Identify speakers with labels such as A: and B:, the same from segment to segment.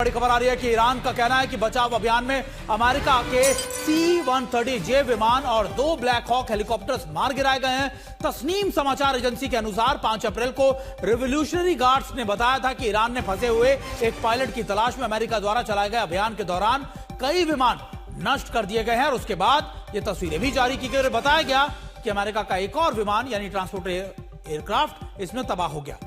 A: बड़ी खबर आ रही है कि ईरान का कहना है कि बचाव अभियान में अमेरिका के C-130J विमान और 2 ब्लैक हॉक हेलीकॉप्टर्स मार गिराए गए हैं। तस्नीम समाचार एजेंसी के अनुसार 5 अप्रैल को रिवॉल्यूशनरी गार्ड्स ने बताया था कि ईरान ने फंसे हुए एक पायलट की तलाश में अमेरिका द्वारा चलाए गए अभियान के दौरान कई विमान नष्ट कर दिए गए हैं और उसके बाद ये तस्वीरें भी जारी की गई और बताया गया कि अमेरिका का एक और विमान यानी ट्रांसपोर्ट एयरक्राफ्ट इसमें तबाह हो गया।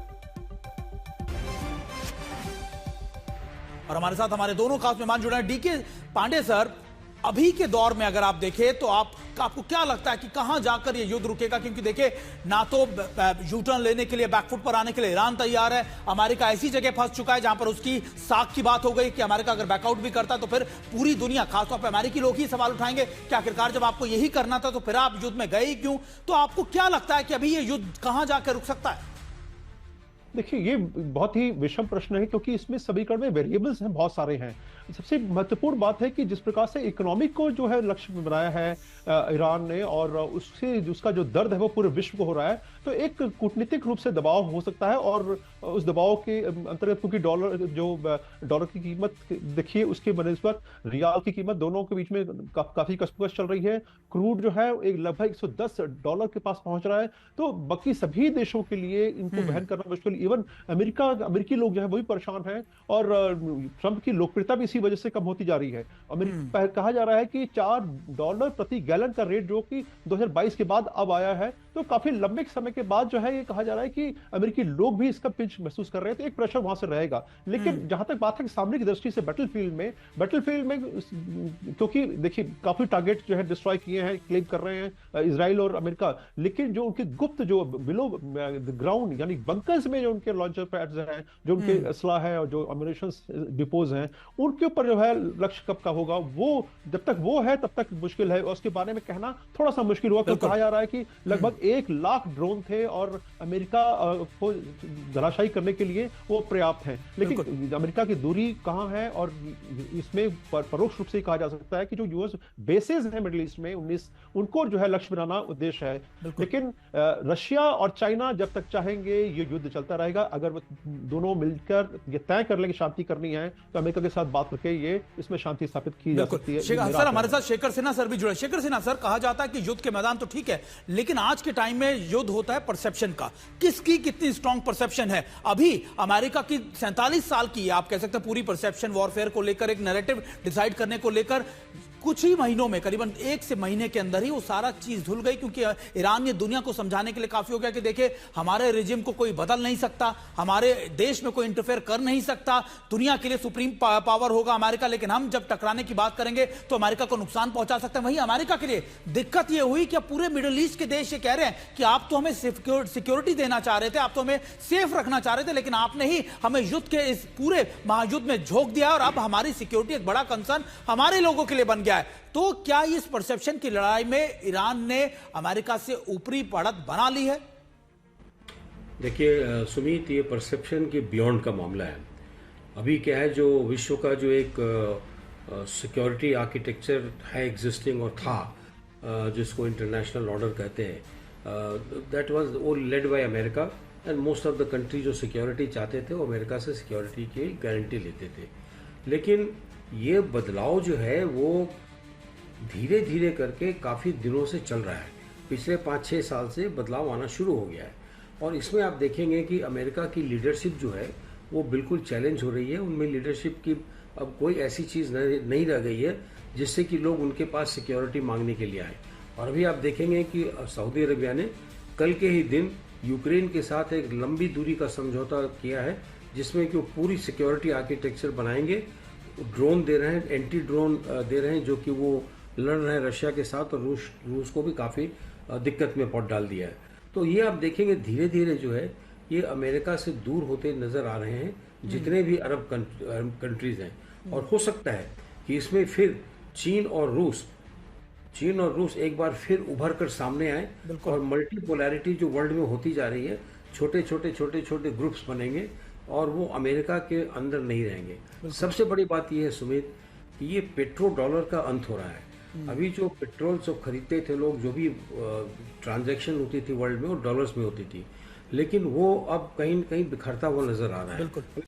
A: और हमारे साथ हमारे दोनों खास मेहमान जुड़े हैं। डीके पांडे सर, अभी के दौर में अगर आप देखें तो आपको क्या लगता है कि कहां जाकर ये युद्ध रुकेगा? क्योंकि देखिए, ना तो यू टर्न लेने के लिए, बैकफुट पर आने के लिए ईरान तैयार है। अमेरिका ऐसी जगह फंस चुका है जहां पर उसकी साख की बात हो गई कि अमेरिका अगर बैकआउट भी करता तो फिर पूरी दुनिया, खासतौर पर अमेरिकी लोग ही सवाल उठाएंगे कि आखिरकार जब आपको यही करना था तो फिर आप युद्ध में गए ही क्यों? तो आपको क्या लगता है कि अभी ये युद्ध कहां जाकर रुक सकता है?
B: देखिए, ये बहुत ही विषम प्रश्न है क्योंकि इसमें समीकरण में वेरिएबल्स हैं, बहुत सारे हैं। सबसे महत्वपूर्ण बात है कि जिस प्रकार से इकोनॉमिक को जो है लक्ष्य में बनाया है ईरान ने, और उसका जो दर्द है वो पूरे विश्व को हो रहा है, तो एक कूटनीतिक रूप से दबाव हो सकता है। और उस दबाव के अंतर्गत, क्योंकि डॉलर की कीमत देखिए, उसके बनिस्बत रियाल की कीमत, दोनों के बीच में काफी कशमकश चल रही है। क्रूड जो है एक लगभग $110 के पास पहुंच रहा है। तो बाकी सभी देशों के लिए इनको वहन करना मुश्किल, इवन अमेरिकी लोग जो है वही परेशान हैं। और ट्रंप की लोकप्रियता भी इसी वजह से कम होती जा रही है। कहा जा रहा है कि $4 प्रति गैलन का रेट जो कि 2022 के बाद अब आया है, तो काफी लंबे समय के बाद जो है ये कहा जा रहा है कि अमेरिकी लोग भी इसका पिंच महसूस कर रहे हैं। तो एक प्रेशर वहां से रहेगा। लेकिन जहां तक बात है सामने की दृष्टि से बैटलफील्ड में क्योंकि देखिए, काफी टारगेट जो है डिस्ट्रॉय किए हैं, क्लेम कर रहे हैं इजराइल और अमेरिका। लेकिन जो उनके गुप्त, जो बिलो ग्राउंड यानी बंकर्स में जो उनके लॉन्चर पैड्स हैं, जो उनके असला है और जो अम्यूनिशंस डिपोज हैं, उनके ऊपर जो है लक्ष्य कब का होगा, वो जब तक वो है तब तक मुश्किल है। और उसके बारे में कहना थोड़ा सा मुश्किल हुआ, क्योंकि कहा जा रहा है कि लगभग 1 लाख ड्रोन थे और अमेरिका को धराशायी करने के लिए वो पर्याप्त है। लेकिन अमेरिका की दूरी कहां है, और इसमें परोक्ष रूप से कहा जा सकता है कि जो यूएस बेसेस हैं मिडिल ईस्ट में 19, उनको जो है लक्ष्य बनाना उद्देश्य है। लेकिन रशिया और चाइना जब तक चाहेंगे ये युद्ध चलता रहेगा। अगर दोनों मिलकर ये तय कर ले कि शांति करनी है, तो अमेरिका के साथ बात करके ये इसमें शांति स्थापित की जा सकती है।
A: सर, हमारे साथ शेखर सिन्हा सर भी जुड़े। शेखर सिन्हा सर, कहा जाता है कि युद्ध के मैदान तो ठीक है, लेकिन आज के टाइम में युद्ध होता है परसेप्शन का। किसकी कितनी स्ट्रांग परसेप्शन है? अभी अमेरिका की 47 साल की, आप कह सकते हैं, पूरी परसेप्शन वॉरफेयर को लेकर, एक नैरेटिव डिसाइड करने को लेकर कुछ ही महीनों में, करीबन 1 से महीने के अंदर ही वो सारा चीज धुल गई। क्योंकि ईरान ने दुनिया को समझाने के लिए काफी हो गया कि देखिए, हमारे रिजिम को कोई बदल नहीं सकता, हमारे देश में कोई इंटरफेयर कर नहीं सकता, दुनिया के लिए सुप्रीम पावर होगा अमेरिका, लेकिन हम जब टकराने की बात करेंगे तो अमेरिका को नुकसान पहुंचा सकते हैं। वहीं अमेरिका के लिए दिक्कत यह हुई कि अब पूरे मिडिल ईस्ट के देश ये कह रहे हैं कि आप तो हमें सिक्योरिटी देना चाह रहे थे, आप तो हमें सेफ रखना चाह रहे थे, लेकिन आपने ही हमें युद्ध के इस पूरे महायुद्ध में झोंक दिया और अब हमारी सिक्योरिटी एक बड़ा कंसर्न हमारे लोगों के लिए बन गया है। तो क्या इस परसेप्शन की लड़ाई में ईरान ने अमेरिका से ऊपरी बढ़त बना ली है?
C: देखिए सुमित, ये परसेप्शन के बियॉन्ड का मामला है। अभी क्या है, जो विश्व का जो एक सिक्योरिटी आर्किटेक्चर है एग्जिस्टिंग और था, जिसको इंटरनेशनल ऑर्डर कहते हैं, दैट वाज वो led by America, and most of the country जो सिक्योरिटी चाहते थे वो अमेरिका से सिक्योरिटी की गारंटी लेते थे। लेकिन ये बदलाव जो है वो धीरे धीरे करके काफ़ी दिनों से चल रहा है। पिछले 5-6 साल से बदलाव आना शुरू हो गया है, और इसमें आप देखेंगे कि अमेरिका की लीडरशिप जो है वो बिल्कुल चैलेंज हो रही है। उनमें लीडरशिप की अब कोई ऐसी चीज़ नहीं रह गई है जिससे कि लोग उनके पास सिक्योरिटी मांगने के लिए आए। और अभी आप देखेंगे कि सऊदी अरबिया ने कल के ही दिन यूक्रेन के साथ एक लंबी दूरी का समझौता किया है, जिसमें कि वो पूरी सिक्योरिटी आर्किटेक्चर बनाएंगे। ड्रोन दे रहे हैं, एंटी ड्रोन दे रहे हैं, जो कि वो लड़ रहे हैं रशिया के साथ, और रूस को भी काफ़ी दिक्कत में पहुंच डाल दिया है। तो ये आप देखेंगे धीरे धीरे जो है ये अमेरिका से दूर होते नजर आ रहे हैं जितने भी अरब कंट्रीज हैं। और हो सकता है कि इसमें फिर चीन और रूस एक बार फिर उभर कर सामने आए, और मल्टीपोलैरिटी जो वर्ल्ड में होती जा रही है, छोटे छोटे ग्रुप्स बनेंगे और वो अमेरिका के अंदर नहीं रहेंगे। सबसे बड़ी बात यह है सुमित कि ये पेट्रो डॉलर का अंत हो रहा है। अभी जो पेट्रोल सब खरीदते थे लोग, जो भी ट्रांजैक्शन होती थी वर्ल्ड में, वो डॉलर्स में होती थी, लेकिन वो अब कहीं न कहीं बिखरता हुआ नजर आ रहा है।